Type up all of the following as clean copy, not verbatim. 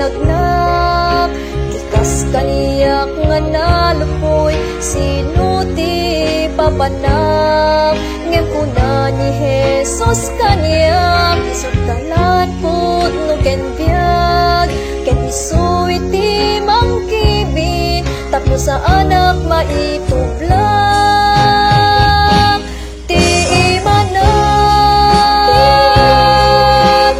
nagnak, gikas kaniyak nga nalupoy, sino ti papanak. Ngem kuna ni Jesus kaniyak, isot kalan put no ken biag, ken isu iti mangkibi, tapno sa anak maitublak. Ti imana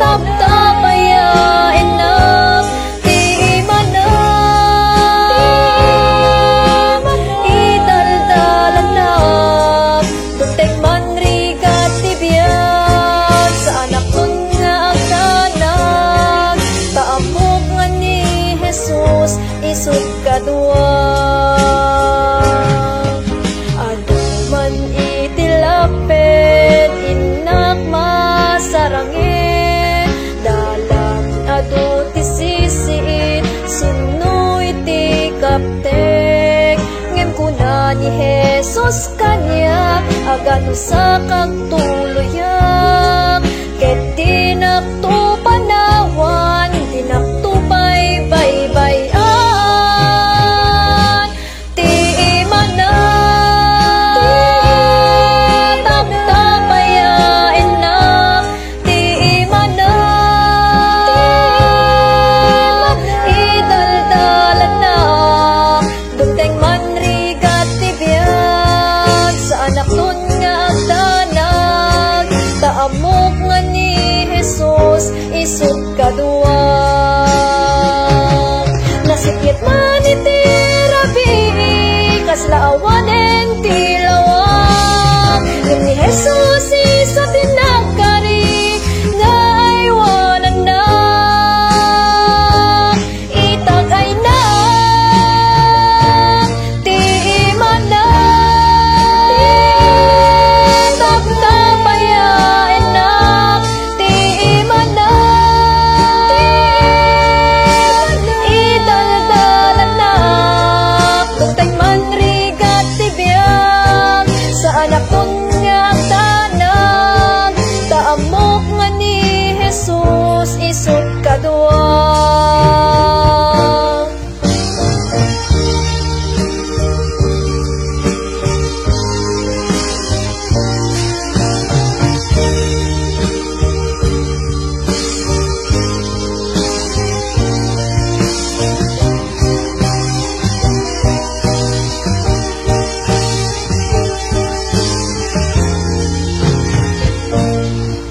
taptapaya enak, ti imana idaldalanak, tutek manrigat ti biag, sa anak kun nga agdanag, taamok nga ni Jesus isut kadua. Aduman itilapet inak masarange, dalam adu ti sisiit sino iti kaptek. Ngem kuna ni Jesus kanya agano sa kagtuluyak, ket dinakto panawan dinakto baybayan. Ti imana taptapaya enak, ti imana idaldalanak, dugteng manrigat ti biag, sa anak nun nga agdanag, taamok nga ni Jesus isut kadua. Nasikit man iti rabi, kaslaawan en tilawang, ngem ni Jesus isut tinagkari, nga aywanan na itagay na. Ti imana taptapaya enak, ti imana idaldalanak, tugtay manrigat ti biag, sa anak kun nga agdanag, taamok nga ni Jesus isut kadua.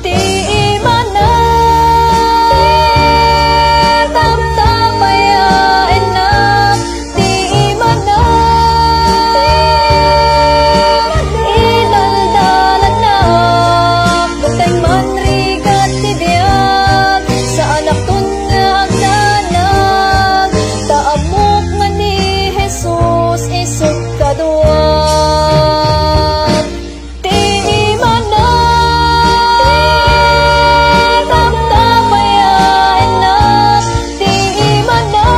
Ti imana taptapaya enak, ti imana idaldalanak, dugteng manrigat ti biag, sa anak kun nga agdanag, taamok nga ni Jesus isut kadua. Ti imana taptapaya enak, ti imana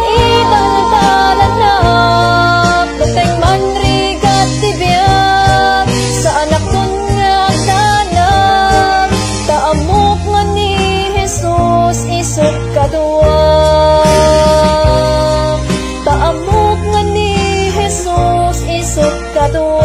idaldalanak, dugteng manrigat ti biag, sa anak nun nga agdanag, taamok nga ni Jesus isut kadua. Taamok nga ni Jesus isut kadua.